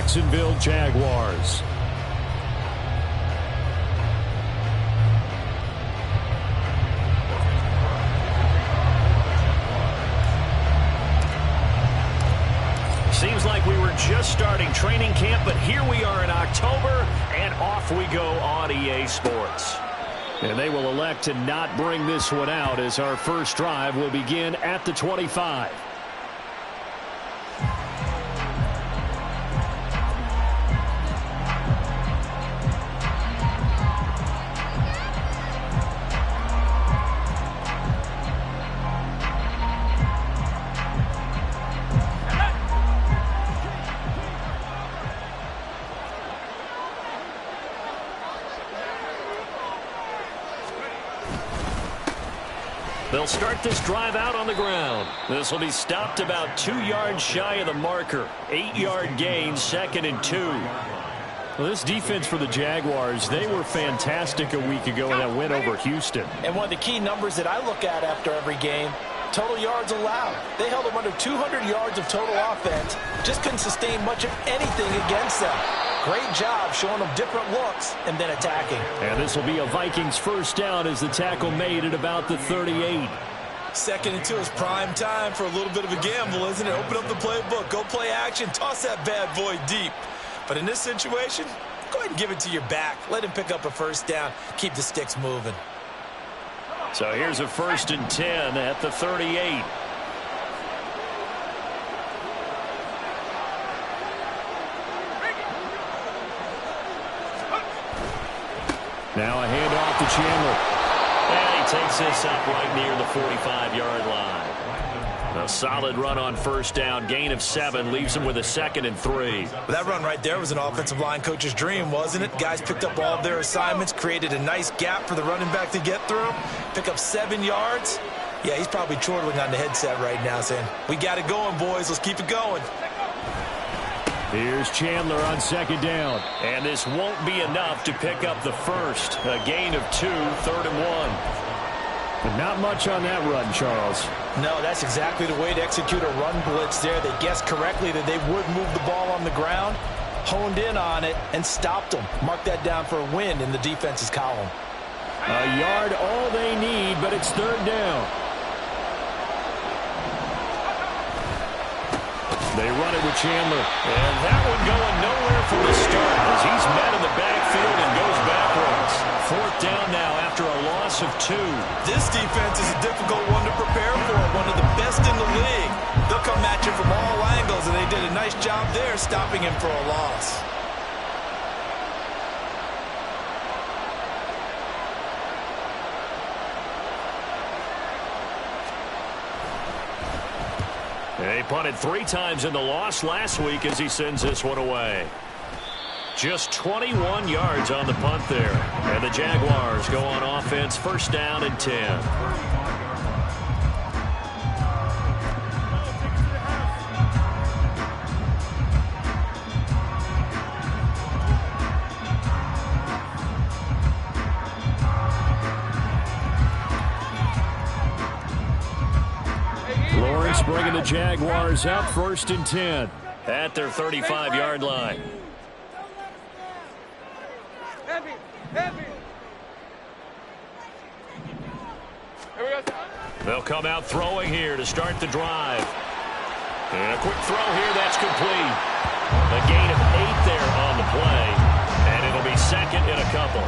Jacksonville Jaguars. Seems like we were just starting training camp, but here we are in October, and off we go on EA Sports. And they will elect to not bring this one out as our first drive will begin at the 25. They'll start this drive out on the ground. This will be stopped about 2 yards shy of the marker. 8-yard gain, 2nd and 2. Well, this defense for the Jaguars, they were fantastic a week ago in that win over Houston. And one of the key numbers that I look at after every game, total yards allowed. They held them under 200 yards of total offense. Just couldn't sustain much of anything against them. Great job showing them different looks and then attacking. And this will be a Vikings first down as the tackle made at about the 38. 2nd and 2 is prime time for a little bit of a gamble, isn't it? Open up the playbook, go play action, toss that bad boy deep. But in this situation, go ahead and give it to your back. Let him pick up a first down. Keep the sticks moving. So here's a 1st and 10 at the 38. Now a handoff to Chandler. And he takes this up right near the 45-yard line. A solid run on first down. Gain of 7 leaves him with a 2nd and 3. That run right there was an offensive line coach's dream, wasn't it? Guys picked up all of their assignments, created a nice gap for the running back to get through. Pick up 7 yards. Yeah, he's probably chortling on the headset right now saying, we got it going, boys. Let's keep it going. Here's Chandler on 2nd down. And this won't be enough to pick up the first. A gain of 2, 3rd and 1. But not much on that run, Charles. No, that's exactly the way to execute a run blitz there. They guessed correctly that they would move the ball on the ground, honed in on it, and stopped them. Mark that down for a win in the defense's column. A yard all they need, but it's 3rd down. They run it with Chandler. And that one going nowhere from the start as he's met in the backfield and goes backwards. 4th down now after a loss of 2. This defense is a difficult one to prepare for, one of the best in the league. They'll come at you from all angles, and they did a nice job there stopping him for a loss. They punted 3 times in the loss last week as he sends this one away. Just 21 yards on the punt there. And the Jaguars go on offense, 1st down and 10. Lawrence bringing the Jaguars up, 1st and 10. At their 35-yard line. They'll come out throwing here to start the drive. And a quick throw here, that's complete. A gain of 8 there on the play. And it'll be 2nd and a couple.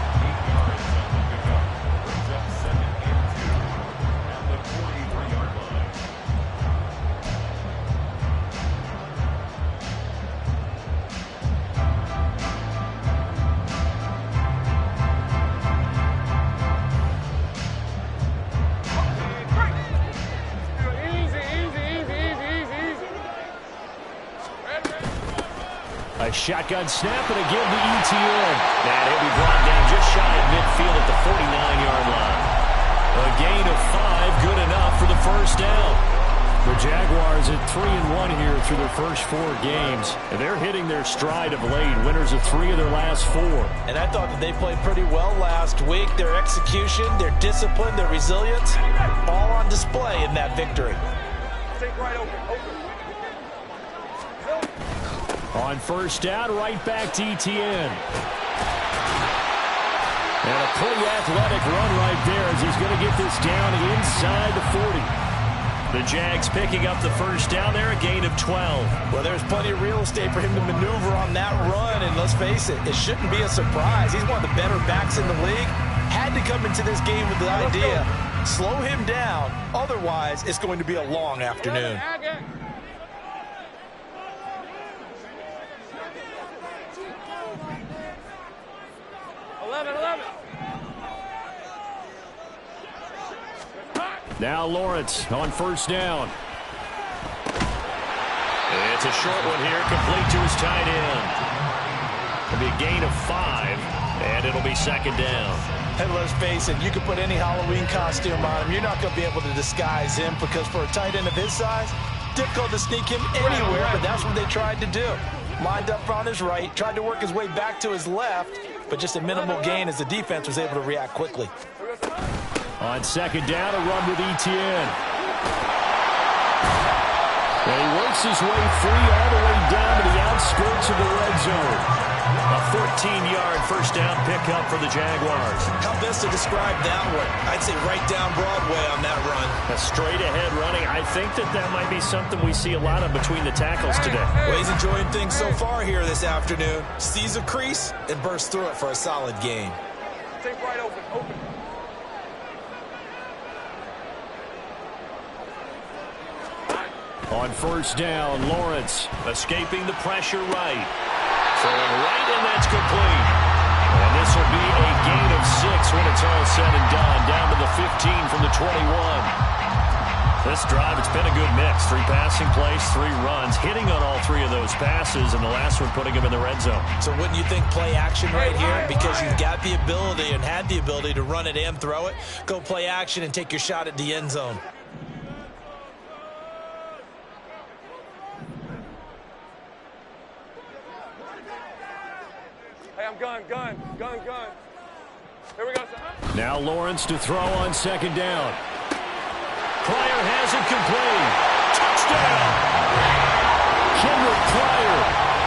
A shotgun snap and again the ETN. And he'll be brought down just shy of midfield at the 49-yard line. A gain of 5, good enough for the 1st down. The Jaguars at 3-1 here through their first 4 games. And they're hitting their stride of late. Winners of 3 of their last 4. And I thought that they played pretty well last week. Their execution, their discipline, their resilience, all on display in that victory. Take right open. On first down, right back to Etienne. And a pretty athletic run right there as he's going to get this down inside the 40. The Jags picking up the first down there, a gain of 12. Well, there's plenty of real estate for him to maneuver on that run, and let's face it, it shouldn't be a surprise. He's one of the better backs in the league. Had to come into this game with the idea, slow him down, otherwise it's going to be a long afternoon. Now Lawrence on first down. It's a short one here, complete to his tight end. It'll be a gain of 5, and it'll be second down. And let's face it, you can put any Halloween costume on him. You're not going to be able to disguise him because for a tight end of his size, difficult to sneak him anywhere, but that's what they tried to do. Lined up on his right, tried to work his way back to his left, but just a minimal gain as the defense was able to react quickly. On second down, a run with Etienne. And he works his way free all the way down to the outskirts of the red zone. A 14-yard first down pickup for the Jaguars. How best to describe that one? I'd say right down Broadway on that run. A straight-ahead running. I think that might be something we see a lot of between the tackles today. Well, he's enjoying things so far here this afternoon. Sees a crease and bursts through it for a solid gain. Take right open. On first down, Lawrence. Escaping the pressure right. Throwing right, and that's complete. And this will be a gain of 6 when it's all said and done. Down to the 15 from the 21. This drive, it's been a good mix. 3 passing plays, 3 runs. Hitting on all 3 of those passes, and the last one putting him in the red zone. So wouldn't you think play action right here? Because you've got the ability and had the ability to run it and throw it. Go play action and take your shot at the end zone. Hey, I'm gun. Here we go, son. Now Lawrence to throw on second down. Pryor has it complete. Touchdown! Kendrick Pryor,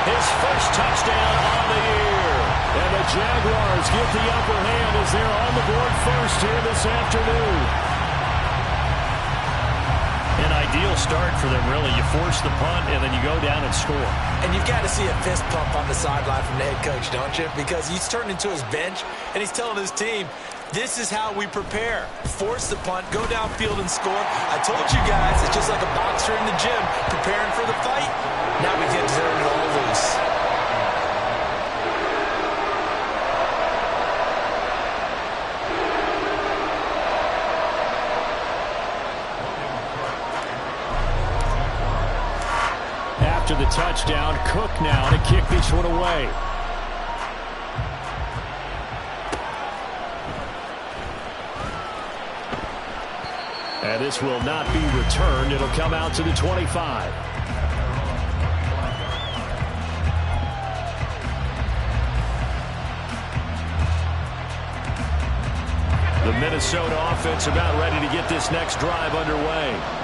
his first touchdown on the year. And the Jaguars get the upper hand as they're on the board first here this afternoon. An ideal start for them, really. You force the punt, and then you go down and score. And you've got to see a fist pump on the sideline from the head coach, don't you? Because he's turned into his bench, and he's telling his team, this is how we prepare. Force the punt, go downfield and score. I told you guys, it's just like a boxer in the gym preparing for the fight. Now we get to turn it all loose. After the touchdown, Cook now to kick this one away. And this will not be returned. It'll come out to the 25. The Minnesota offense about ready to get this next drive underway.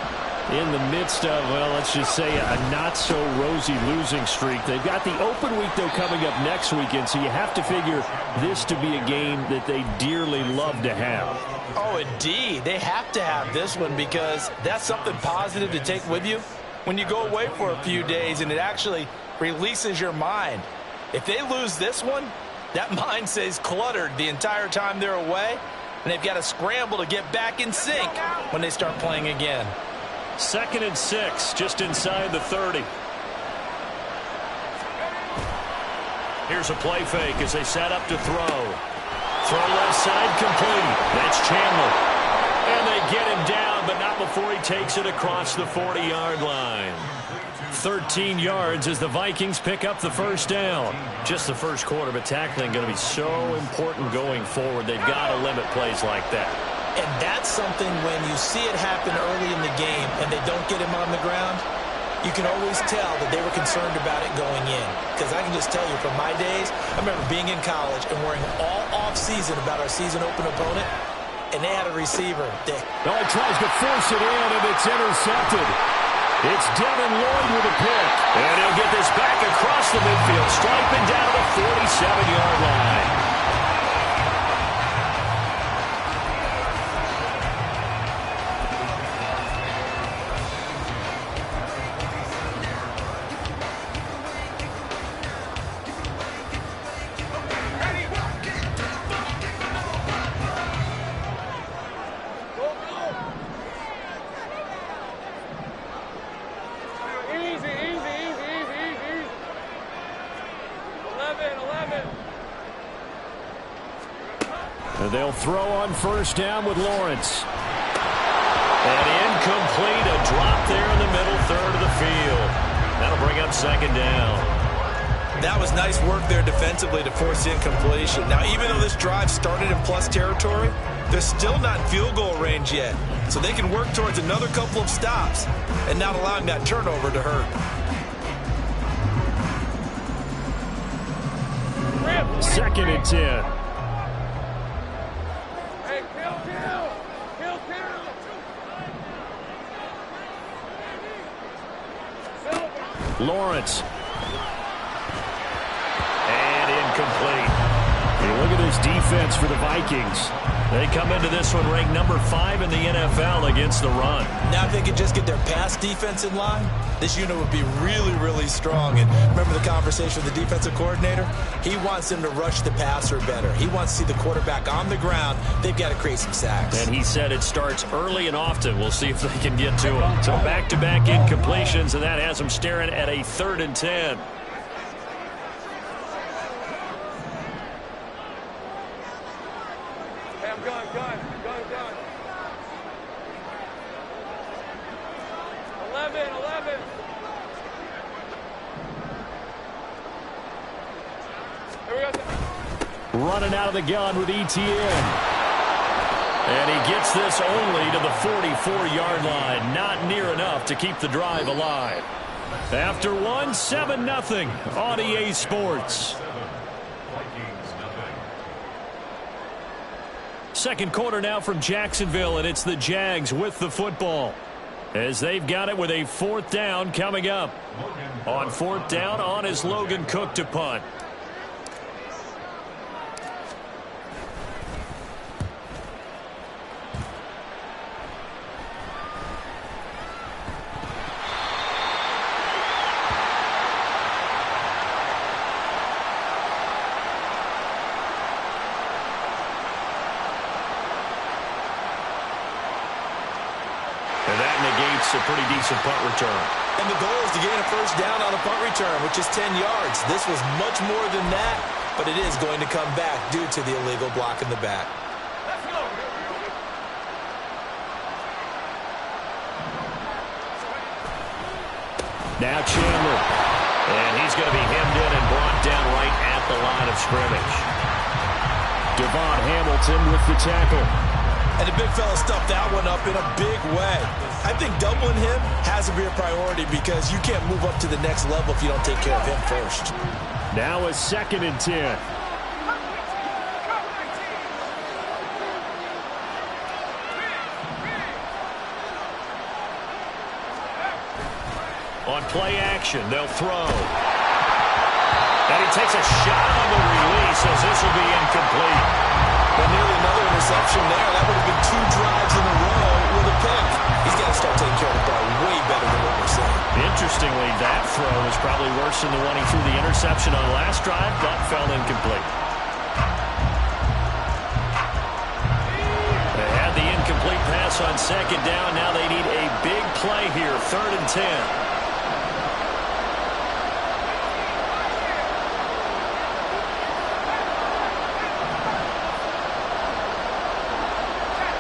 In the midst of, well, let's just say a not-so-rosy losing streak. They've got the open week, though, coming up next weekend, so you have to figure this to be a game that they dearly love to have. Oh, indeed. They have to have this one because that's something positive to take with you when you go away for a few days, and it actually releases your mind. If they lose this one, that mind stays cluttered the entire time they're away, and they've got to scramble to get back in sync when they start playing again. 2nd and 6, just inside the 30. Here's a play fake as they set up to throw. Throw left side complete. That's Chandler. And they get him down, but not before he takes it across the 40-yard line. 13 yards as the Vikings pick up the first down. Just the first quarter, but tackling going to be so important going forward. They've got to limit plays like that. And that's something when you see it happen early in the game and they don't get him on the ground, you can always tell that they were concerned about it going in. Because I can just tell you from my days, I remember being in college and worrying all off-season about our season open opponent, and they had a receiver. He tries to force it in, and it's intercepted. It's Devin Lloyd with a pick. And he'll get this back across the midfield, striping down the 47-yard line. And they'll throw on first down with Lawrence. And incomplete, a drop there in the middle third of the field. That'll bring up second down. That was nice work there defensively to force the incompletion. Now, even though this drive started in plus territory, they're still not in field goal range yet. So they can work towards another couple of stops and not allowing that turnover to hurt. Second and 10. Lawrence. And incomplete. Hey, look at this defense for the Vikings. They come into this one ranked number 5 in the NFL against the run. Now if they could just get their pass defense in line, this unit would be really, really strong. And remember the conversation with the defensive coordinator? He wants them to rush the passer better. He wants to see the quarterback on the ground. They've got to create some sacks. And he said it starts early and often. We'll see if they can get to him. So back-to-back incompletions, and that has them staring at a 3rd and 10. Gun. 11. Here we go. Running out of the gun with ETN. And he gets this only to the 44-yard line. Not near enough to keep the drive alive. After one, 7-0 on EA Sports. Second quarter now from Jacksonville, and it's the Jags with the football, as they've got it with a 4th down coming up. On 4th down, on is Logan Cook to punt. A pretty decent punt return. And the goal is to gain a first down on a punt return, which is 10 yards. This was much more than that, but it is going to come back due to the illegal block in the back. Now Chandler. And he's going to be hemmed in and brought down right at the line of scrimmage. Devon Hamilton with the tackle. And the big fella stuffed that one up in a big way. I think doubling him has to be a priority because you can't move up to the next level if you don't take care of him first. Now a 2nd and 10. On play action, they'll throw. And he takes a shot on the release as this will be incomplete. But nearly another interception there. That would have been 2 drives in a row with a pick. He's got to start taking care of the ball way better than what we're seeing. Interestingly, that throw was probably worse than the one he threw the interception on last drive, but fell incomplete. They had the incomplete pass on 2nd down. Now they need a big play here, 3rd and 10.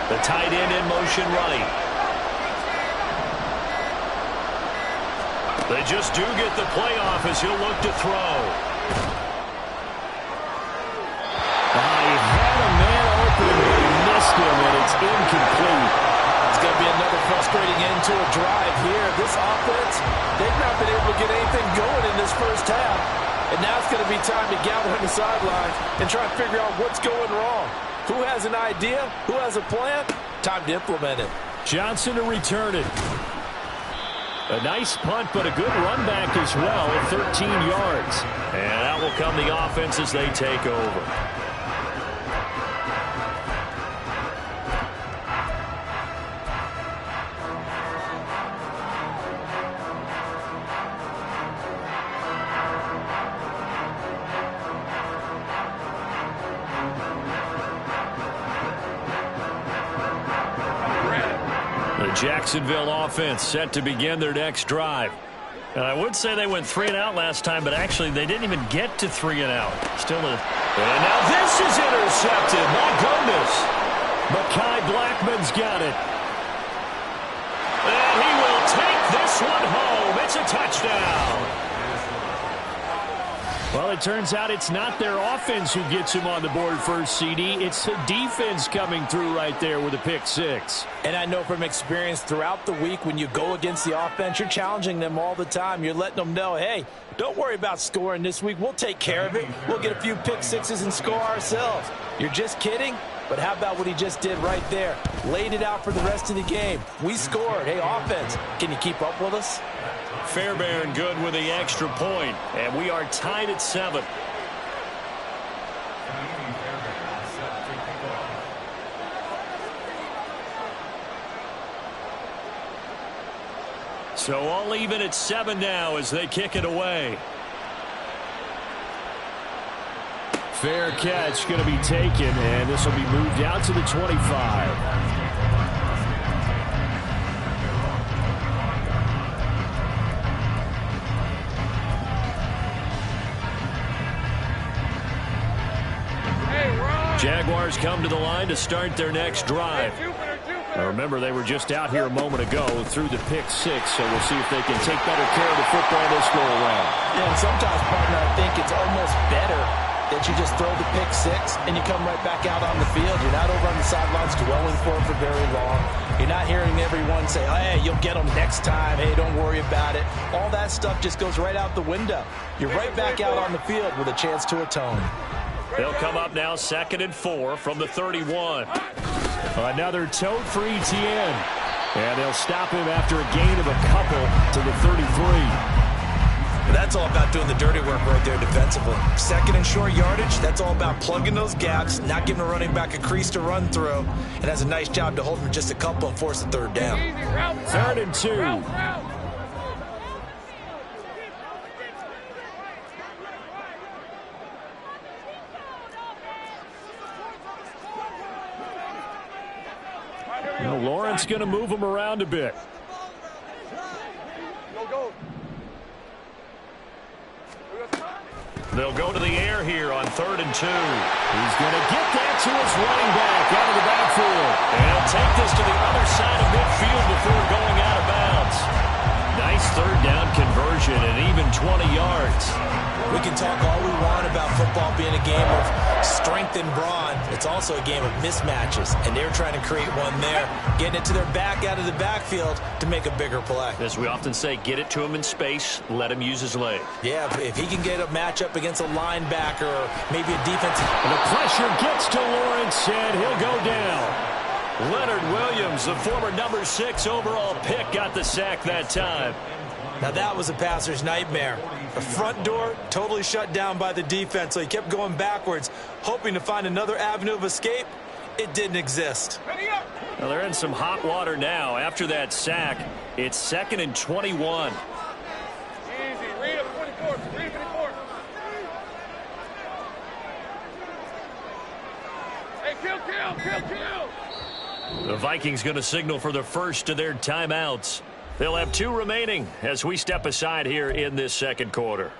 The tight end in motion right. They just do get the play off as he'll look to throw. He had a man open, but he missed him, and it's incomplete. It's going to be another frustrating end to a drive here. This offense, they've not been able to get anything going in this first half. And now it's going to be time to gather on the sidelines and try to figure out what's going wrong. Who has an idea? Who has a plan? Time to implement it. Johnson to return it. A nice punt, but a good run back as well at 13 yards. And out will come the offense as they take over. The Jacksonville offense set to begin their next drive. And I would say they went 3 and out last time, but actually they didn't even get to 3 and out. Still a... And now this is intercepted. My goodness. Mekhi Blackman's got it. And he will take this one home. It's a touchdown. Well, it turns out it's not their offense who gets him on the board first, CD. It's the defense coming through right there with a pick 6. And I know from experience throughout the week when you go against the offense, you're challenging them all the time. You're letting them know, hey, don't worry about scoring this week. We'll take care of it. We'll get a few pick 6s and score ourselves. You're just kidding? But how about what he just did right there? Laid it out for the rest of the game. We scored. Hey, offense, can you keep up with us? Fairbairn good with the extra point, and we are tied at 7. So all even at 7 now as they kick it away. Fair catch going to be taken, and this will be moved out to the 25. Jaguars come to the line to start their next drive. Now remember, they were just out here a moment ago through the pick 6, so we'll see if they can take better care of the football this go around. Yeah, and sometimes, partner, I think it's almost better that you just throw the pick 6 and you come right back out on the field. You're not over on the sidelines dwelling for it for very long. You're not hearing everyone say, oh, hey, you'll get them next time. Hey, don't worry about it. All that stuff just goes right out the window. You're right back out on the field with a chance to atone. They'll come up now 2nd and 4 from the 31. Another tote for Etienne. And they'll stop him after a gain of a couple to the 33. But that's all about doing the dirty work right there defensively. 2nd and short yardage, that's all about plugging those gaps, not giving a running back a crease to run through, and has a nice job to hold him just a couple and force the 3rd down. 3rd and 2. Well, Lawrence going to move him around a bit. They'll go to the air here on 3rd and 2. He's going to get that to his running back out of the backfield. And he'll take this to the other side of midfield before going out of bounds. Nice 3rd down conversion and even 20 yards. We can talk all we want about football being a game of strength and brawn. It's also a game of mismatches, and they're trying to create one there, getting it to their back out of the backfield to make a bigger play. As we often say, get it to him in space, let him use his leg. Yeah, if he can get a matchup against a linebacker or maybe a defensive... And the pressure gets to Lawrence, and he'll go down. Leonard Williams, the former number 6 overall pick, got the sack that time. Now that was a passer's nightmare. The front door totally shut down by the defense, so he kept going backwards, hoping to find another avenue of escape. It didn't exist. Well, they're in some hot water now. After that sack, it's 2nd and 21. Easy. Read up 24. Read 24. Hey, kill. The Vikings going to signal for the first of their timeouts. They'll have 2 remaining as we step aside here in this 2nd quarter.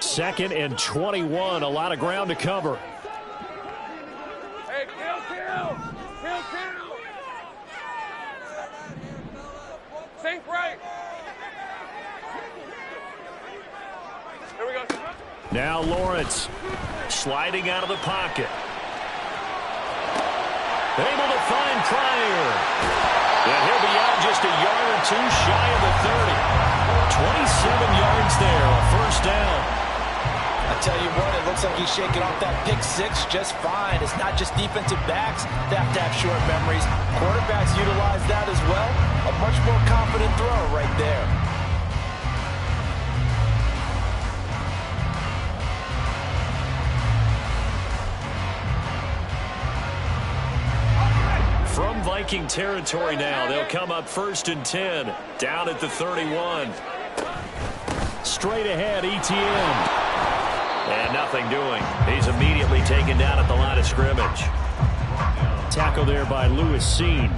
Second and 21, a lot of ground to cover. Hey, kill. Sink right. Here we go. Now Lawrence sliding out of the pocket. Able to find Pryor. And he'll be out just a yard or 2 shy of the 30. 27 yards there, a 1st down. I tell you what, it looks like he's shaking off that pick six just fine. It's not just defensive backs that have to have short memories. Quarterbacks utilize that as well. A much more confident throw right there. From Viking territory now, they'll come up 1st and 10, down at the 31. Straight ahead, ETN. And nothing doing. He's immediately taken down at the line of scrimmage. Tackle there by Lewis Seen.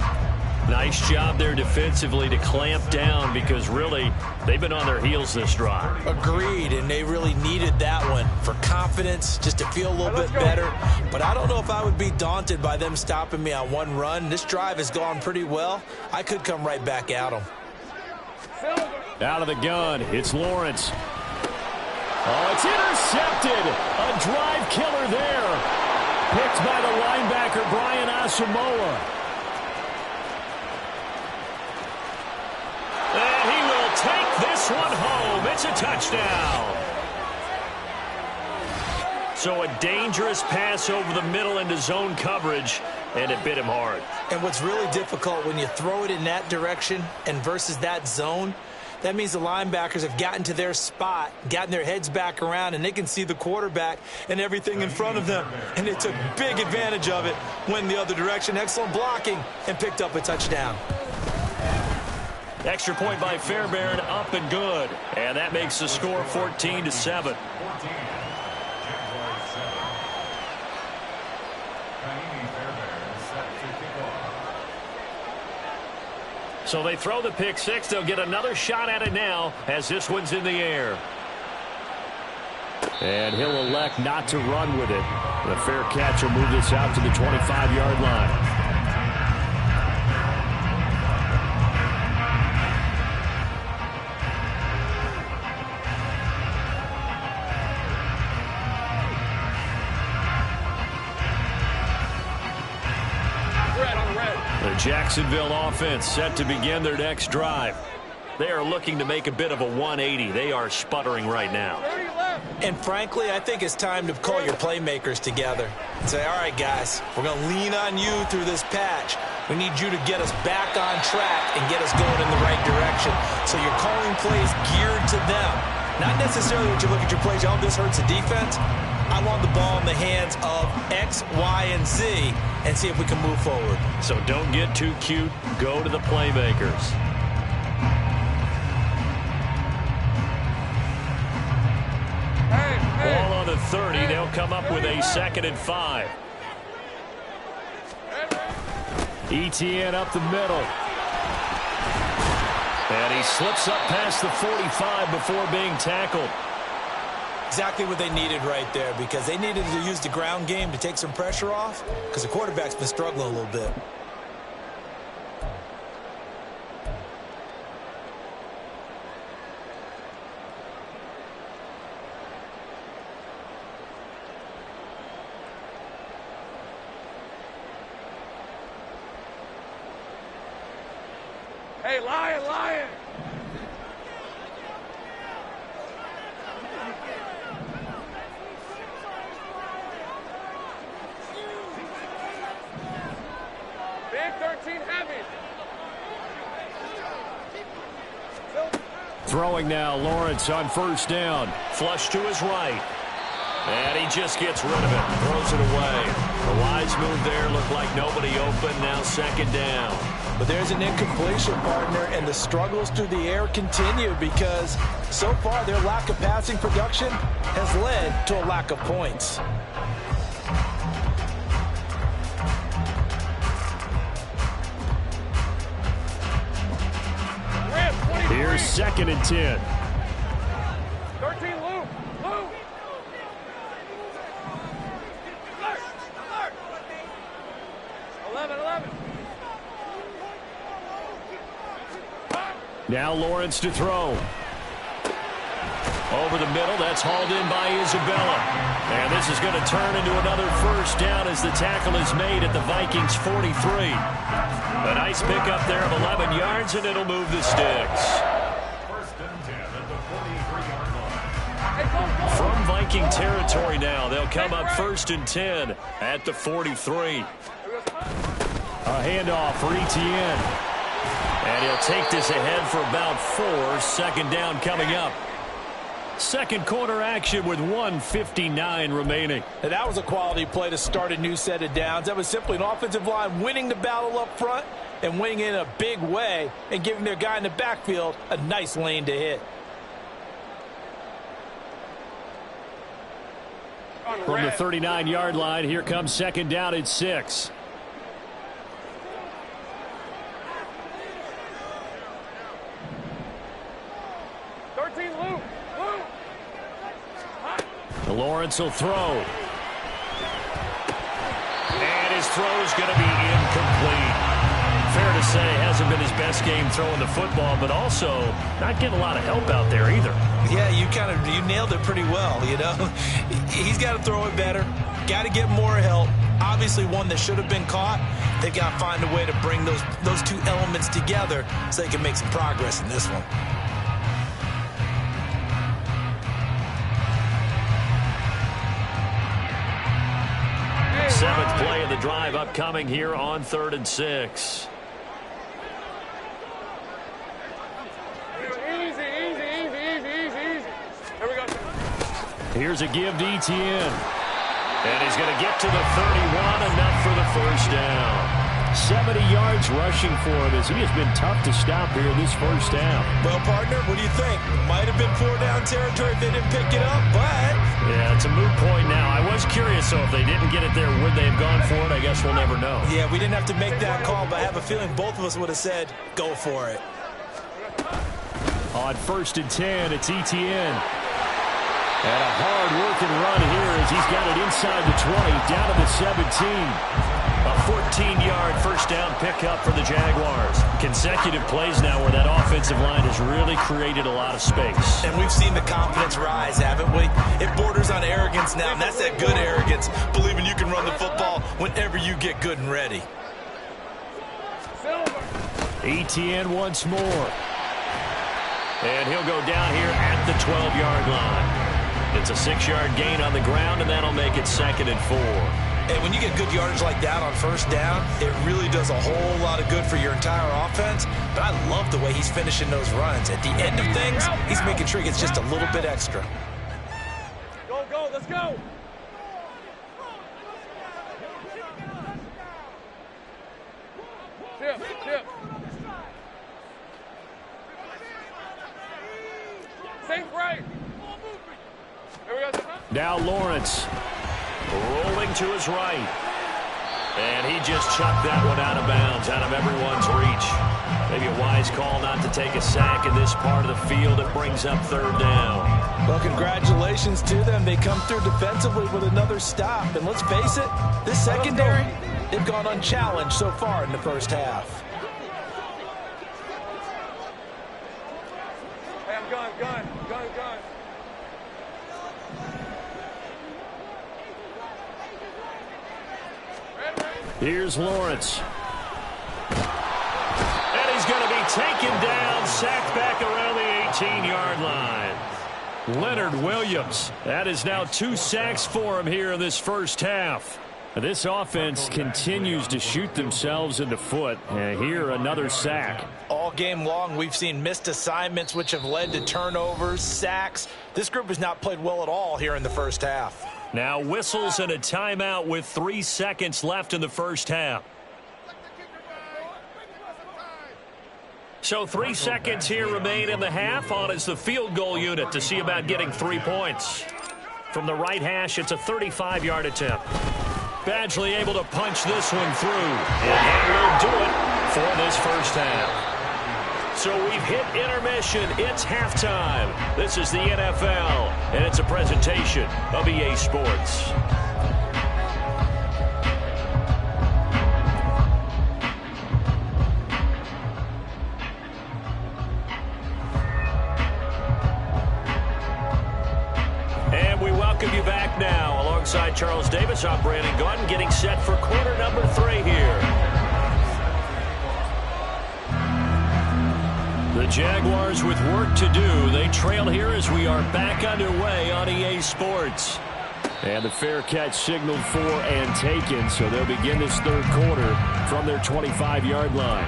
Nice job there defensively to clamp down because really they've been on their heels this drive. Agreed, and they really needed that one for confidence, just to feel a little bit better. But I don't know if I would be daunted by them stopping me on one run. This drive has gone pretty well. I could come right back at them. Out of the gun, it's Lawrence. Oh, it's intercepted. A drive killer there. Picked by the linebacker, Brian Asamoah. And he will take this one home. It's a touchdown. So a dangerous pass over the middle into zone coverage, and it bit him hard. And what's really difficult when you throw it in that direction and versus that zone, that means the linebackers have gotten to their spot, gotten their heads back around, and they can see the quarterback and everything in front of them. And they took big advantage of it, went in the other direction. Excellent blocking, and picked up a touchdown. Extra point by Fairbairn, up and good. And that makes the score 14-7. So they throw the pick six. They'll get another shot at it now as this one's in the air. And he'll elect not to run with it. The fair catch will move this out to the 25-yard line. The Jacksonville offense set to begin their next drive. They are looking to make a bit of a 180. They are sputtering right now. And frankly, I think it's time to call your playmakers together and say, all right, guys, we're going to lean on you through this patch. We need you to get us back on track and get us going in the right direction. So you're calling plays geared to them. Not necessarily when you look at your plays, oh, this hurts the defense. I want the ball in the hands of X, Y, and Z and see if we can move forward. So don't get too cute. Go to the playmakers. Ball on the 30. They'll come up with a 2nd and 5. ETN up the middle. And he slips up past the 45 before being tackled. Exactly what they needed right there, because they needed to use the ground game to take some pressure off, because the quarterback's been struggling a little bit. Hey, Lion, Lion! Big 13 heavy. Throwing now, Lawrence on 1st down. Flush to his right. And he just gets rid of it. Throws it away. The wise move there. Looked like nobody open. Now 2nd down. But there's an incompletion, partner, and the struggles through the air continue because so far their lack of passing production has led to a lack of points. Here's 2nd and 10. 13, Luke. Luke. Alert. Alert. 11. Now Lawrence to throw. Over the middle, that's hauled in by Isabella. And this is going to turn into another 1st down as the tackle is made at the Vikings 43. A nice pickup there of 11 yards, and it'll move the sticks. From Viking territory now. They'll come up 1st and 10 at the 43. A handoff for Etienne. And he'll take this ahead for about 4. 2nd down coming up. Second quarter action with 1:59 remaining. And that was a quality play to start a new set of downs. That was simply an offensive line winning the battle up front and winning in a big way and giving their guy in the backfield a nice lane to hit. From the 39-yard line, here comes 2nd down at 6. Lawrence will throw. And his throw is going to be incomplete. Fair to say, hasn't been his best game throwing the football, but also not getting a lot of help out there either. Yeah, you nailed it pretty well, you know. He's got to throw it better. Got to get more help. Obviously one that should have been caught. They've got to find a way to bring those two elements together so they can make some progress in this one. Seventh play of the drive upcoming here on 3rd and 6. Easy. Here we go. Here's a give to Etienne. And he's going to get to the 31, enough for the 1st down. 70 yards rushing for him as he has been tough to stop here this first half. Well, partner, what do you think? Might have been 4-down territory if they didn't pick it up, but... Yeah, it's a moot point now. I was curious, so if they didn't get it there, would they have gone for it? I guess we'll never know. Yeah, we didn't have to make that call, but I have a feeling both of us would have said, go for it. On 1st and 10, it's Etienne. And a hard-working run here as he's got it inside the 20, down to the 17. A 14-yard 1st down pickup for the Jaguars. Consecutive plays now where that offensive line has really created a lot of space. And we've seen the confidence rise, haven't we? It borders on arrogance now, and that's that good arrogance, believing you can run the football whenever you get good and ready. Etienne once more. And he'll go down here at the 12-yard line. It's a 6-yard gain on the ground, and that'll make it 2nd and 4. And when you get good yardage like that on 1st down, it really does a whole lot of good for your entire offense. But I love the way he's finishing those runs. At the end of things, he's making sure he gets just a little bit extra. Go, let's go. Chip. Safe right. Here we go. Now Lawrence. Rolling to his right. And he just chucked that one out of bounds, out of everyone's reach. Maybe a wise call not to take a sack in this part of the field. It brings up 3rd down. Well, congratulations to them. They come through defensively with another stop. And let's face it, this secondary, they've gone unchallenged so far in the first half. Hey, I'm gun. Here's Lawrence. And he's going to be taken down, sacked back around the 18-yard line. Leonard Williams. That is now 2 sacks for him here in this first half. This offense continues to shoot themselves in the foot. And here another sack. All game long, we've seen missed assignments which have led to turnovers, sacks. This group has not played well at all here in the first half. Now whistles and a timeout with 3 seconds left in the first half. So 3 seconds here remain in the half. On is the field goal unit to see about getting 3 points. From the right hash, it's a 35-yard attempt. Badgley able to punch this one through. And that will do it for this first half. So we've hit intermission. It's halftime. This is the NFL, and it's a presentation of EA Sports. And we welcome you back now. Alongside Charles Davis, I'm Brandon Gordon, getting set for quarter number 3 here. The Jaguars with work to do. They trail here as we are back underway on EA Sports. And the fair catch signaled for and taken, so they'll begin this third quarter from their 25-yard line.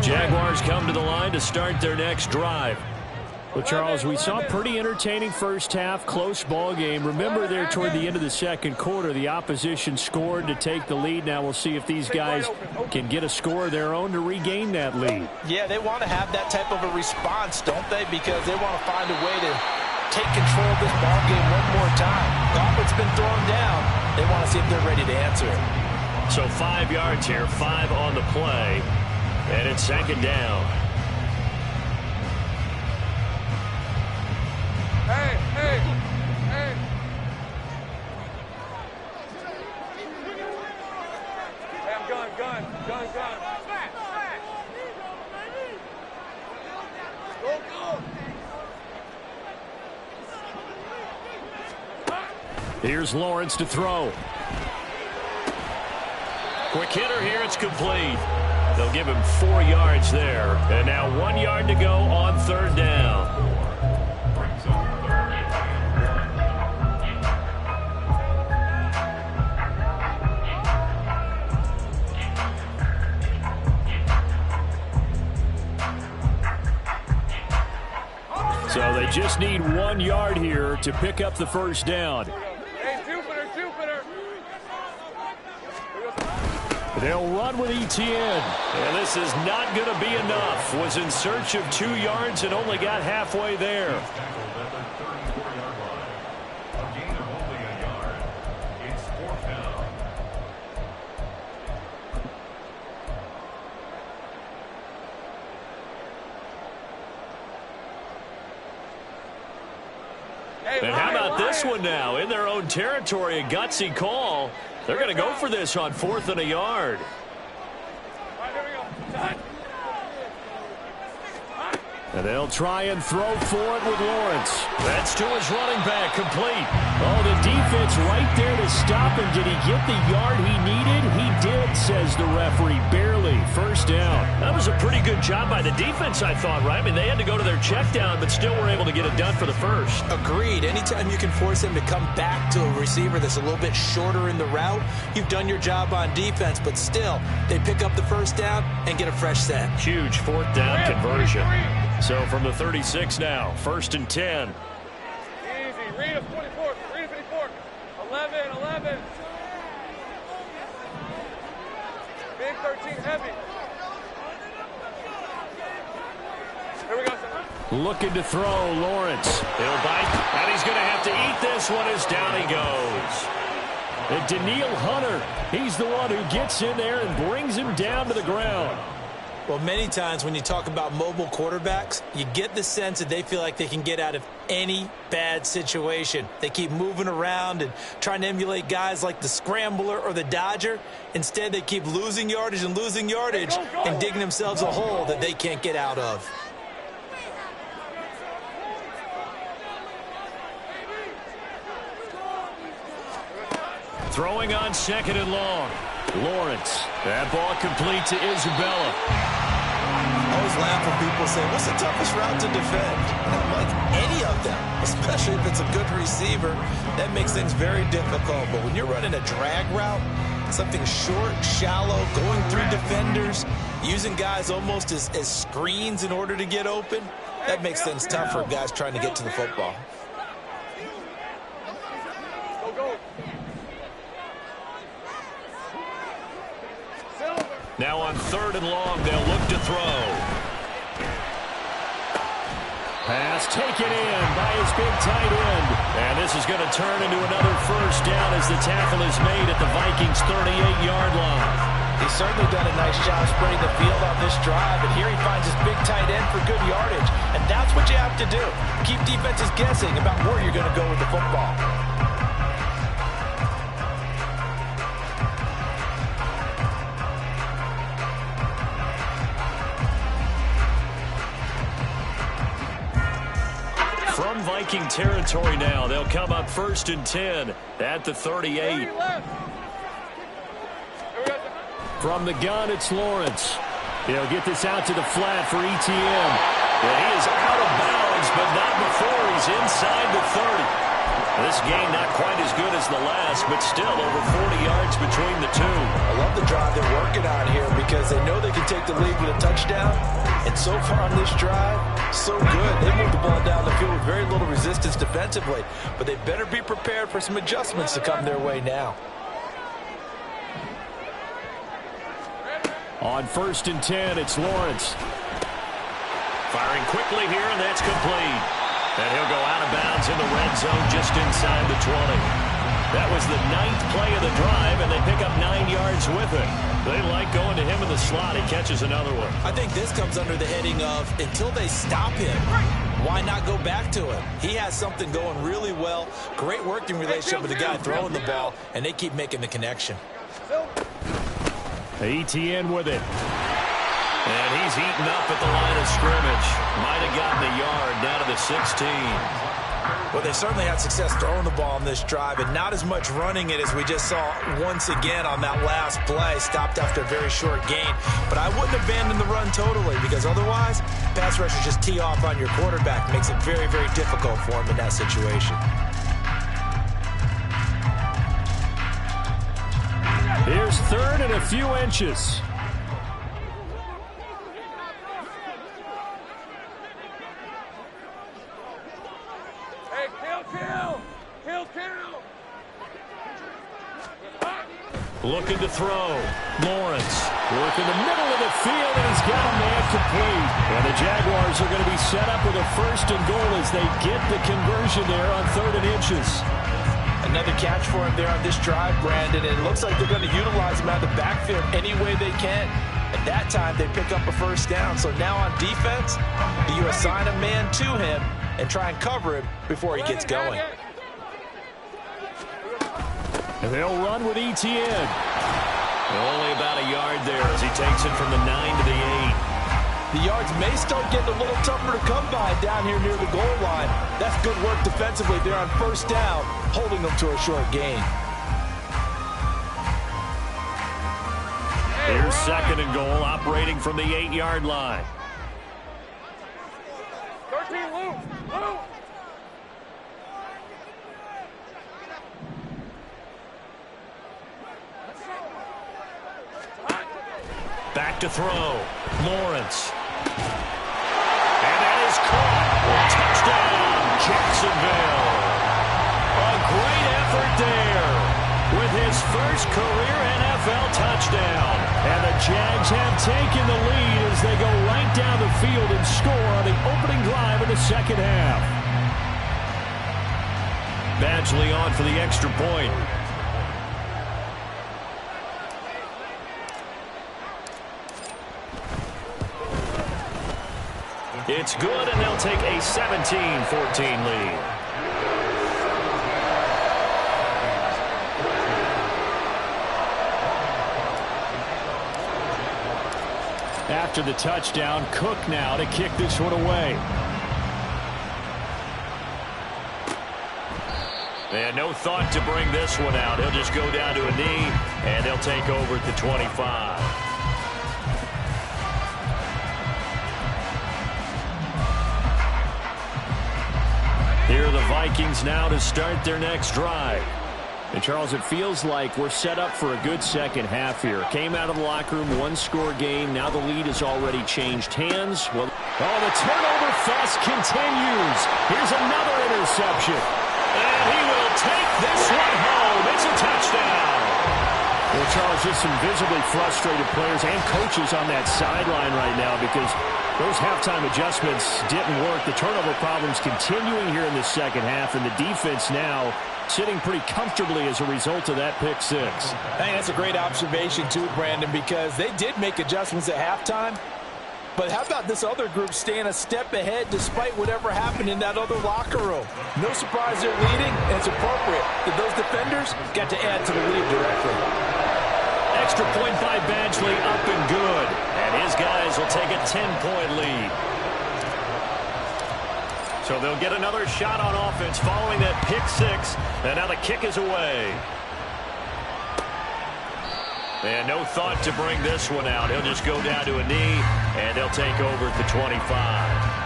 Jaguars come to the line to start their next drive. Well, Charles, we saw a pretty entertaining first half, close ball game. Remember there toward the end of the second quarter, the opposition scored to take the lead. Now we'll see if these guys can get a score of their own to regain that lead. Yeah, they want to have that type of a response, don't they? Because they want to find a way to take control of this ball game one more time. Gauntlet's been thrown down. They want to see if they're ready to answer it. So 5 yards here, 5 on the play. And it's second down. Hey, hey, hey. Hey, I'm gun. Go. Here's Lawrence to throw. Quick hitter here, it's complete. They'll give him 4 yards there. And now 1 yard to go on third down. So they just need 1 yard here to pick up the first down. Hey, Jupiter. They'll run with Etienne. And this is not going to be enough. Was in search of 2 yards and only got halfway there. And how about this one now? In their own territory, a gutsy call. They're going to go for this on 4th and a yard. All right, here we go. And they'll try and throw for it with Lawrence. That's to his running back, complete. Oh, the defense right there to stop him. Did he get the yard he needed? He did, says the referee. Barely. First down. That was a pretty good job by the defense, I thought, right? I mean, they had to go to their check down, but still were able to get it done for the first. Agreed. Anytime you can force him to come back to a receiver that's a little bit shorter in the route, you've done your job on defense, but still, they pick up the first down and get a fresh set. Huge 4th down conversion. So from the 36 now, 1st and 10. Easy. Read him, 24. Read him, 54. 11. Big 13, heavy. Here we go, son. Looking to throw, Lawrence. He'll bite, and he's going to have to eat this one as down he goes. And Daniil Hunter, he's the one who gets in there and brings him down to the ground. Well, many times when you talk about mobile quarterbacks, you get the sense that they feel like they can get out of any bad situation. They keep moving around and trying to emulate guys like the scrambler or the dodger. Instead, they keep losing yardage and digging themselves a hole that they can't get out of. Throwing on 2nd and long. Lawrence. That ball complete to Isabella. I always laugh when people say, what's the toughest route to defend? And I'm like, any of them, especially if it's a good receiver. That makes things very difficult. But when you're running a drag route, something short, shallow, going through defenders, using guys almost as screens in order to get open, that makes things tough for guys trying to get to the football. Now on 3rd and long, they'll look to throw. Pass taken in by his big tight end. And this is going to turn into another first down as the tackle is made at the Vikings' 38-yard line. He's certainly done a nice job spreading the field on this drive, and here he finds his big tight end for good yardage. And that's what you have to do. Keep defenses guessing about where you're going to go with the football. from Viking territory now. They'll come up 1st and 10 at the 38. From the gun, it's Lawrence. He'll get this out to the flat for ETN. Yeah, he is out of bounds, but not before he's inside the 30. This game not quite as good as the last, but still over 40 yards between the two. I love the drive they're working on here because they know they can take the lead with a touchdown. And so far on this drive, so good. They moved the ball down the field with very little resistance defensively. But they better be prepared for some adjustments to come their way now. On 1st and 10, it's Lawrence. Firing quickly here, and that's complete. And he'll go out of bounds in the red zone just inside the 20. That was the 9th play of the drive, and they pick up 9 yards with it. They like going to him in the slot. He catches another one. I think this comes under the heading of until they stop him, why not go back to him? He has something going really well. Great working relationship with the guy throwing the ball, and they keep making the connection. ETN with it. And he's eaten up at the line of scrimmage. Might have gotten a yard down to the 16. Well, they certainly had success throwing the ball on this drive, and not as much running it as we just saw once again on that last play. Stopped after a very short gain. But I wouldn't abandon the run totally, because otherwise, pass rushers just tee off on your quarterback. Makes it very, very difficult for him in that situation. Here's 3rd and a few inches. Hey, kill. Looking to throw. Lawrence. Work in the middle of the field, and he's got a man complete. And the Jaguars are going to be set up with a 1st and goal as they get the conversion there on 3rd and inches. Another catch for him there on this drive, Brandon. And it looks like they're going to utilize him out of the backfield any way they can. At that time, they pick up a 1st down. So now on defense, do you assign a man to him and try and cover him before he gets going? And they'll run with ETN. Only about a yard there as he takes it from the 9 to the 8. The yards may start getting a little tougher to come by down here near the goal line. That's good work defensively there on 1st down, holding them to a short gain. Here's 2nd and goal, operating from the 8-yard line. 13, Luke. Back to throw. Lawrence. And that is caught. Touchdown, Jacksonville. A great effort there with his first career NFL touchdown. And the Jags have taken the lead as they go right down the field and score on the opening drive of the 2nd half. Badgley on for the extra point. It's good, and they'll take a 17-14 lead. After the touchdown, Cook now to kick this one away. And no thought to bring this one out. He'll just go down to a knee, and they'll take over at the 25. Here are the Vikings now to start their next drive. And, Charles, it feels like we're set up for a good second half here. Came out of the locker room, one-score game. Now the lead has already changed hands. Well, the turnover fest continues. Here's another interception. And he will take this one home. It's a touchdown. Well, Charles, just some visibly frustrated players and coaches on that sideline right now because those halftime adjustments didn't work. The turnover problems continuing here in the 2nd half, and the defense now sitting pretty comfortably as a result of that pick 6. I think that's a great observation, too, Brandon, because they did make adjustments at halftime. But how about this other group staying a step ahead despite whatever happened in that other locker room? No surprise they're leading, and it's appropriate that those defenders got to add to the lead directly. Extra point by Badgley, up and good. And his guys will take a 10-point lead. So they'll get another shot on offense following that pick six. And now the kick is away. And no thought to bring this one out. He'll just go down to a knee, and they'll take over at the 25.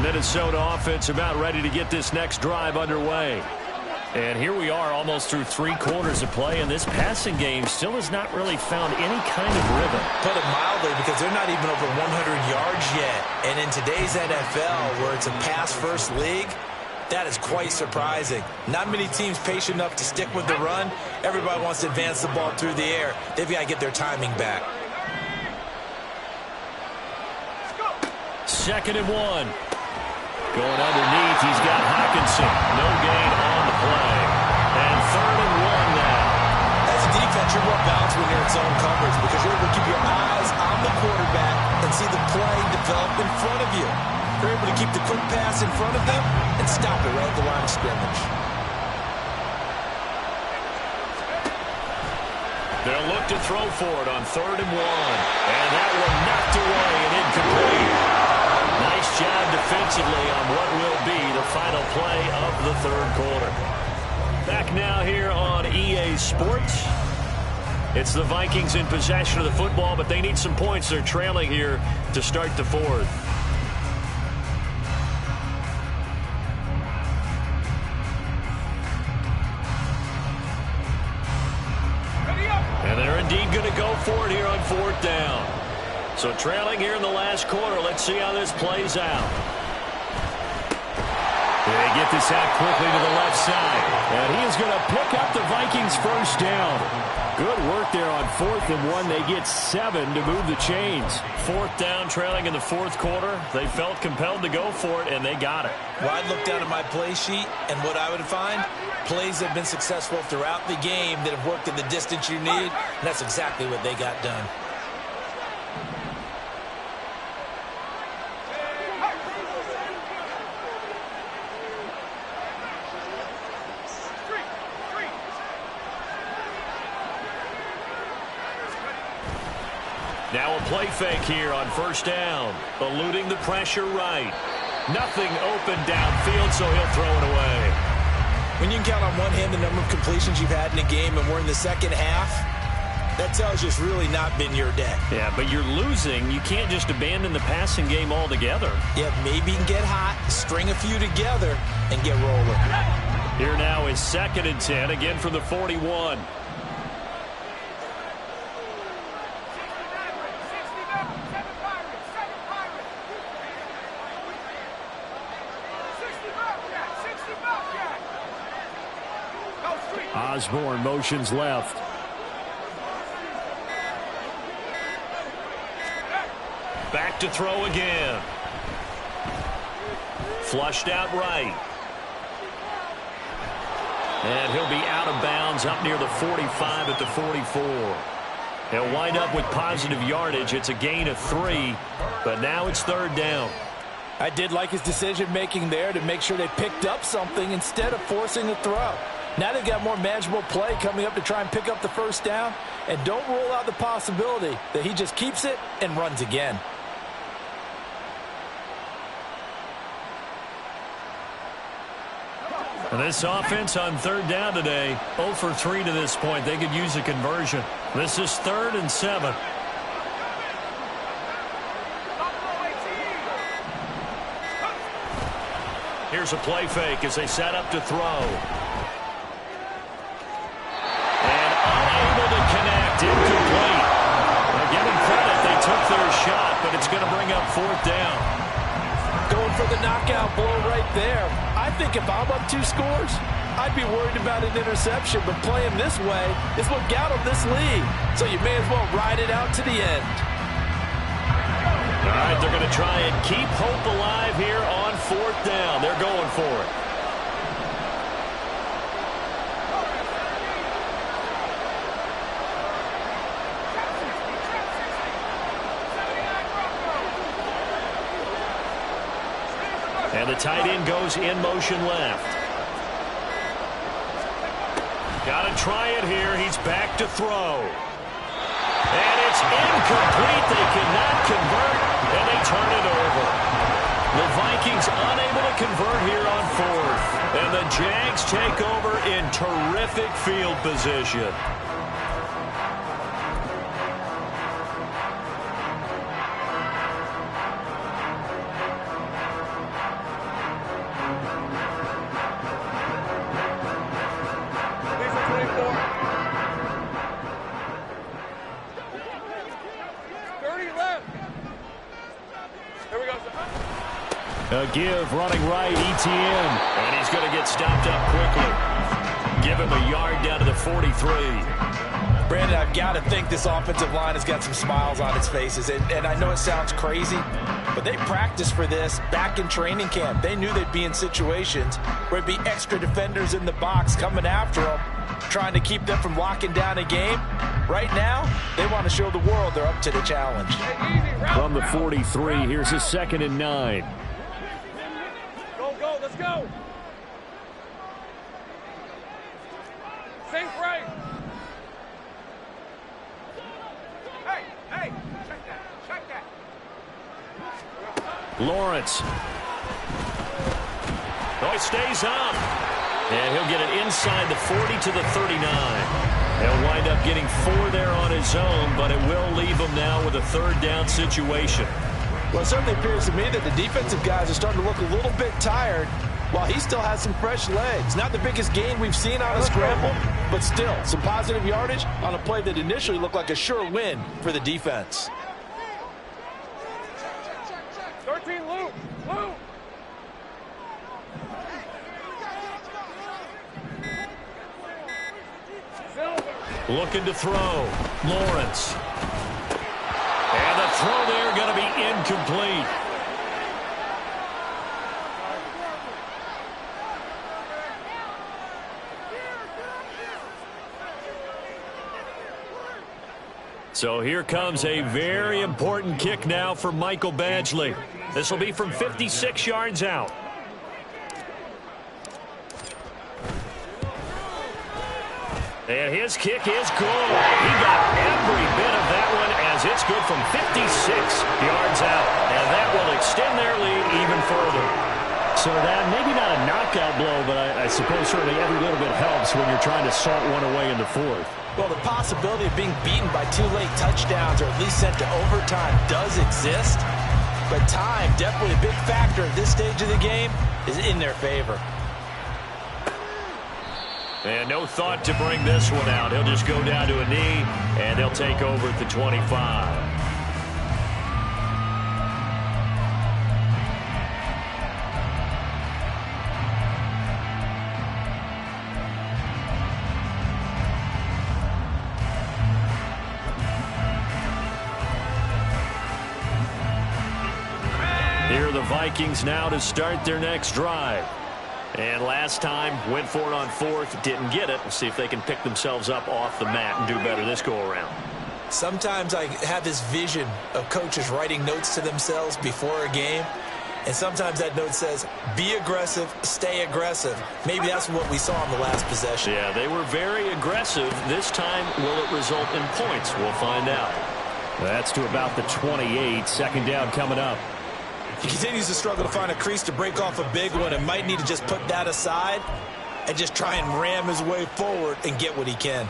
Minnesota offense about ready to get this next drive underway. And here we are almost through 3 quarters of play, and this passing game still has not really found any kind of rhythm. Put it mildly, because they're not even over 100 yards yet. And in today's NFL, where it's a pass-first league, that is quite surprising. Not many teams patient enough to stick with the run. Everybody wants to advance the ball through the air. They've got to get their timing back. 2nd and 1. Going underneath, he's got Hawkinson. No gain on the play. And 3rd and 1 now. As a defense, you're more balanced when you're in zone coverage because you're able to keep your eyes on the quarterback and see the play develop in front of you. You're able to keep the quick pass in front of them and stop it right at the line of scrimmage. They'll look to throw for it on 3rd and 1. And that one knocked away and incomplete. Nice job defensively on what will be the final play of the 3rd quarter. Back now here on EA Sports. It's the Vikings in possession of the football, but they need some points. They're trailing here to start the 4th. And they're indeed going to go for it here on 4th down. So trailing here in the last quarter. Let's see how this plays out. They get this out quickly to the left side. And he is going to pick up the Vikings' 1st down. Good work there on 4th and 1. They get 7 to move the chains. 4th down, trailing in the 4th quarter. They felt compelled to go for it, and they got it. Well, I'd look down at my play sheet, and what I would find, plays have been successful throughout the game that have worked in the distance you need, and that's exactly what they got done. Now a play fake here on 1st down. Eluding the pressure right. Nothing open downfield, so he'll throw it away. When you can count on one hand the number of completions you've had in a game and we're in the second half, that tells you it's really not been your day. Yeah, but you're losing. You can't just abandon the passing game altogether. Yeah, maybe you can get hot, string a few together, and get rolling. Here now is 2nd and 10, again from the 41. Osborne motions left. Back to throw again. Flushed out right. And he'll be out of bounds up near the 45 at the 44. He'll wind up with positive yardage. It's a gain of 3, but now it's 3rd down. I did like his decision-making there to make sure they picked up something instead of forcing a throw. Now they've got more manageable play coming up to try and pick up the 1st down. And don't rule out the possibility that he just keeps it and runs again. And this offense on 3rd down today, 0 for 3 to this point. They could use a conversion. This is 3rd and 7. Here's a play fake as they set up to throw. And unable to connect, incomplete. Well, give them credit, they took their shot, but it's going to bring up 4th down. Going for the knockout blow right there. I think if I'm up 2 scores, I'd be worried about an interception, but playing this way is what got them this lead. So you may as well ride it out to the end. All right, they're going to try and keep hope alive here on 4th down. They're going for it. And the tight end goes in motion left. Got to try it here. He's back to throw. And it's incomplete. They cannot convert, and they turn it over. The Vikings unable to convert here on fourth. And the Jags take over in terrific field position. A give, running right, ETN. And he's going to get stopped up quickly. Give him a yard down to the 43. Brandon, I've got to think this offensive line has got some smiles on its faces. And I know it sounds crazy, but they practiced for this back in training camp. They knew they'd be in situations where it'd be extra defenders in the box coming after them, trying to keep them from locking down a game. Right now, they want to show the world they're up to the challenge. From the 43, here's a 2nd and 9. Go, let's go. Sink right. Hey, check that. Lawrence. Oh, he stays up. And he'll get it inside the 40 to the 39. He'll wind up getting 4 there on his own, but it will leave him now with a 3rd down situation. Well, it certainly appears to me that the defensive guys are starting to look a little bit tired while he still has some fresh legs. Not the biggest gain we've seen on a scramble, but still some positive yardage on a play that initially looked like a sure win for the defense. 13, Luke. Looking to throw. Lawrence. And the throw there going to be incomplete. So here comes a very important kick now for Michael Badgley. This will be from 56 yards out. And his kick is good. He got every bit of that one as it's good from 56 yards out. And that will extend their lead even further. So that maybe not a knockout blow, but I suppose certainly every little bit helps when you're trying to salt one away in the 4th. Well, the possibility of being beaten by 2 late touchdowns or at least sent to overtime does exist. But time, definitely a big factor at this stage of the game, is in their favor. And no thought to bring this one out. He'll just go down to a knee, and they'll take over at the 25. Here are the Vikings now to start their next drive. And last time, went for it on 4th, didn't get it. We'll see if they can pick themselves up off the mat and do better this go-around. Sometimes I have this vision of coaches writing notes to themselves before a game, and sometimes that note says, be aggressive, stay aggressive. Maybe that's what we saw in the last possession. Yeah, they were very aggressive. This time, will it result in points? We'll find out. That's to about the 28. 2nd down coming up. He continues to struggle to find a crease to break off a big one and might need to just put that aside and just try and ram his way forward and get what he can.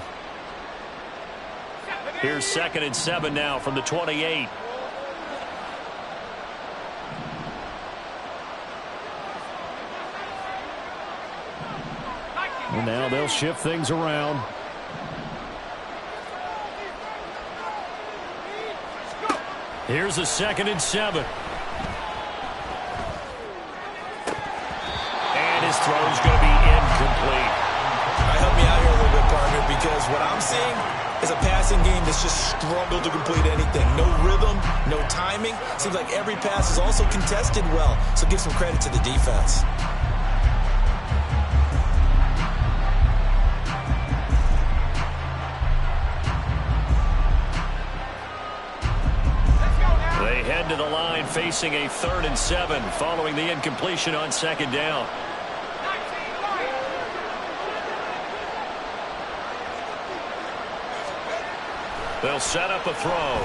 Here's 2nd and 7 now from the 28. And now they'll shift things around. Here's a 2nd and 7. His throw is going to be incomplete. Help me out here a little bit, partner, because what I'm seeing is a passing game that's just struggled to complete anything. No rhythm, no timing. Seems like every pass is also contested well, so give some credit to the defense. They head head to the line facing a 3rd and 7 following the incompletion on 2nd down. They'll set up a throw.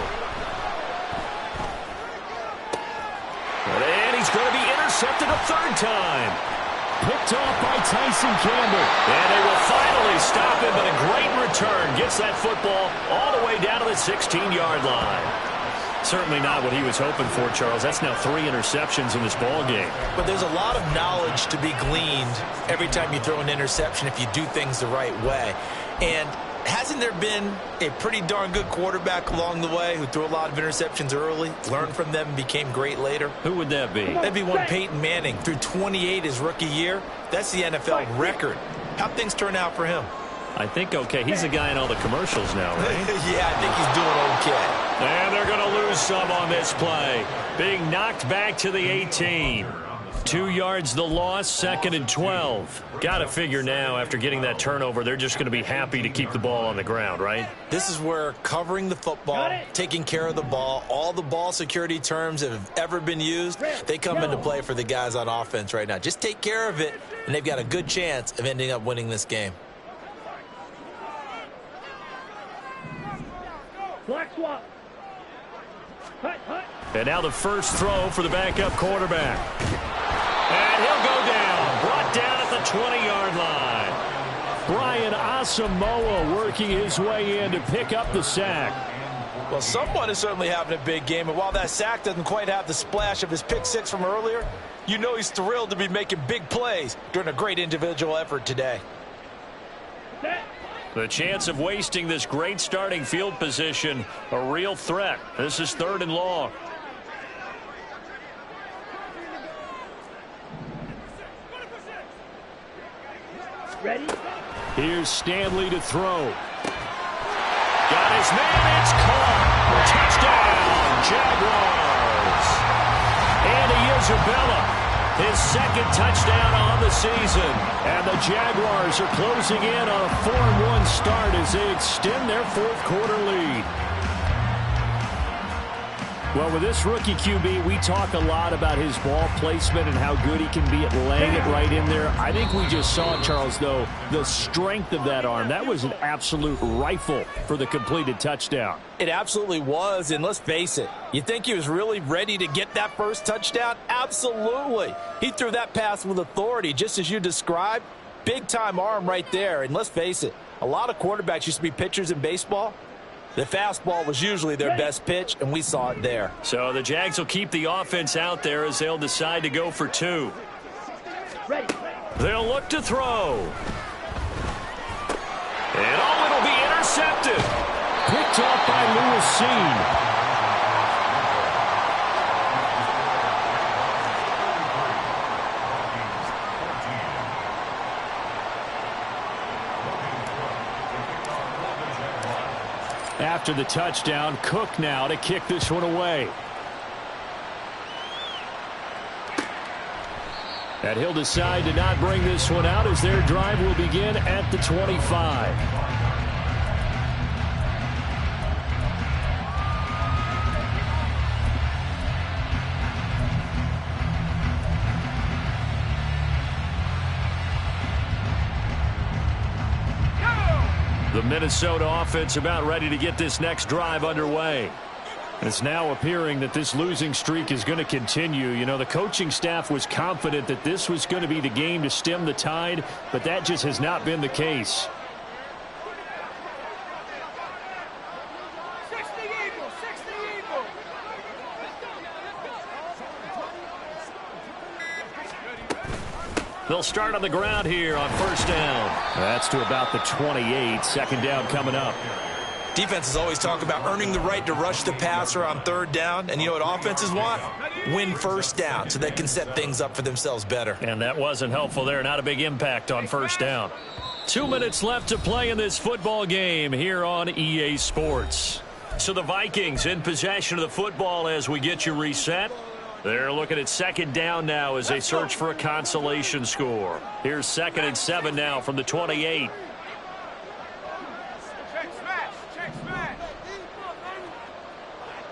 And he's going to be intercepted a 3rd time. Picked off by Tyson Campbell. And they will finally stop him, but a great return. Gets that football all the way down to the 16-yard line. Certainly not what he was hoping for, Charles. That's now 3 interceptions in this ball game. But there's a lot of knowledge to be gleaned every time you throw an interception if you do things the right way. And hasn't there been a pretty darn good quarterback along the way who threw a lot of interceptions early, learned from them, and became great later? Who would that be? That'd be one Peyton Manning. Threw 28 his rookie year. That's the NFL record. How'd things turn out for him? I think okay. He's the guy in all the commercials now, right? Yeah, I think he's doing okay. And they're going to lose some on this play. Being knocked back to the 18. 2 yards the loss, 2nd and 12. Got to figure now, after getting that turnover, they're just going to be happy to keep the ball on the ground, right? This is where covering the football, taking care of the ball, all the ball security terms that have ever been used, they come into play for the guys on offense right now. Just take care of it, and they've got a good chance of ending up winning this game. And now the first throw for the backup quarterback. And he'll go down. Brought down at the 20-yard line. Brian Asamoah working his way in to pick up the sack. Well, someone is certainly having a big game, and while that sack doesn't quite have the splash of his pick six from earlier, you know he's thrilled to be making big plays during a great individual effort today. The chance of wasting this great starting field position, a real threat. This is 3rd and long. Ready? Here's Stanley to throw. Got his man. It's caught. Touchdown, Jaguars. Andy Isabella, his 2nd touchdown on the season. And the Jaguars are closing in on a 4-1 start as they extend their 4th quarter lead. Well, with this rookie QB, we talk a lot about his ball placement and how good he can be at laying it right in there. I think we just saw, Charles, though, the strength of that arm. That was an absolute rifle for the completed touchdown. It absolutely was, and let's face it, you think he was really ready to get that first touchdown? Absolutely. He threw that pass with authority, just as you described. Big-time arm right there, and let's face it, a lot of quarterbacks used to be pitchers in baseball. The fastball was usually their best pitch, and we saw it there. So the Jags will keep the offense out there as they'll decide to go for 2. They'll look to throw. And it'll be intercepted. Picked off by Lewis Seen. After the touchdown, Cook now to kick this one away. And he'll decide to not bring this one out as their drive will begin at the 25. The Minnesota offense about ready to get this next drive underway. And it's now appearing that this losing streak is going to continue. You know, the coaching staff was confident that this was going to be the game to stem the tide, but that just has not been the case. They'll start on the ground here on 1st down. That's to about the 28. 2nd down coming up. Defenses always talk about earning the right to rush the passer on 3rd down. And you know what offenses want? Win 1st down so they can set things up for themselves better. And that wasn't helpful there. Not a big impact on 1st down. 2 minutes left to play in this football game here on EA Sports. So the Vikings in possession of the football as we get you reset. They're looking at 2nd down now as they search for a consolation score. Here's 2nd and 7 now from the 28. Check smash.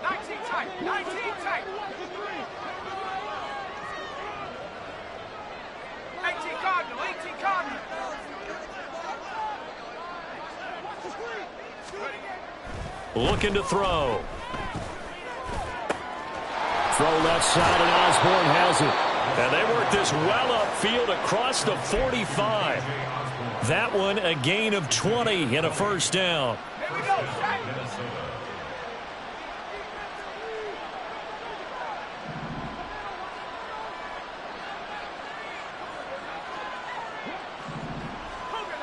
19 tight. 19 tight. 18 Cardinal, 18 Cardinal. Looking to throw. Throw left side, and Osborne has it. And they work this well upfield across the 45. That one a gain of 20 and a first down. Here we go, Shaq.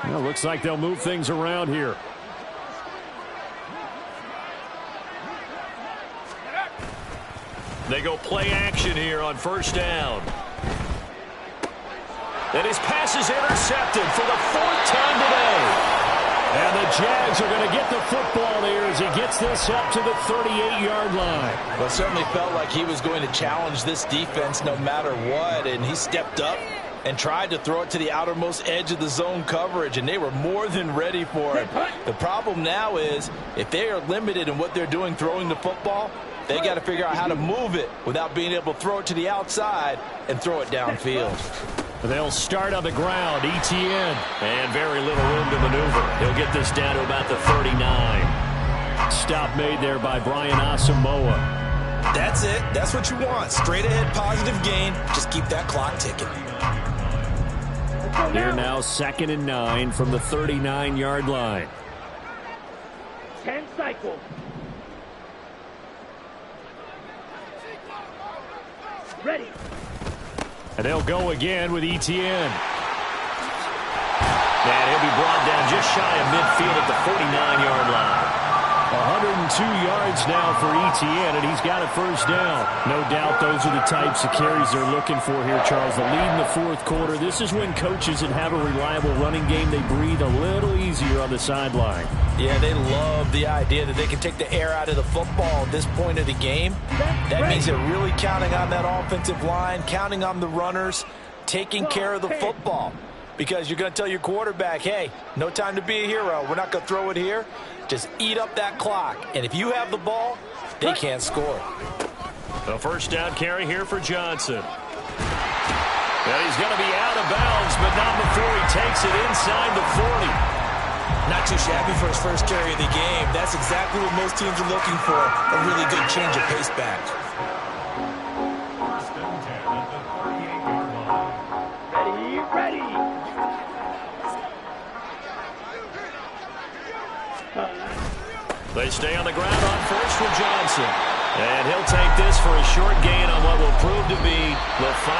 Well, looks like they'll move things around here. They go play action here on first down. And his pass is intercepted for the 4th time today. And the Jags are going to get the football there as he gets this up to the 38-yard line. Well, it certainly felt like he was going to challenge this defense no matter what, and he stepped up and tried to throw it to the outermost edge of the zone coverage, and they were more than ready for it. The problem now is if they are limited in what they're doing throwing the football, they got to figure out how to move it without being able to throw it to the outside and throw it downfield. They'll start on the ground. ETN. And very little room to maneuver. He'll get this down to about the 39. Stop made there by Brian Asamoah. That's it. That's what you want. Straight ahead, positive gain. Just keep that clock ticking. Here now, 2nd and 9 from the 39-yard line. 10 cycles. Ready. And they'll go again with ETN. And he'll be brought down just shy of midfield at the 49-yard line. 102 yards now for ETN, and he's got a first down. No doubt those are the types of carries they're looking for here, Charles. The lead in the 4th quarter. This is when coaches that have a reliable running game, they breathe a little easier on the sideline. Yeah, they love the idea that they can take the air out of the football at this point of the game. That means they're really counting on that offensive line, counting on the runners, taking care of the football. Because you're going to tell your quarterback, hey, no time to be a hero. We're not going to throw it here. Just eat up that clock. And if you have the ball, they can't score. The first down carry here for Johnson. And he's going to be out of bounds, but not before he takes it inside the 40. Not too shabby for his first carry of the game. That's exactly what most teams are looking for. A really good change of pace back. Ready. They stay on the ground on first with Johnson. And he'll take this for a short gain on what will prove to be the final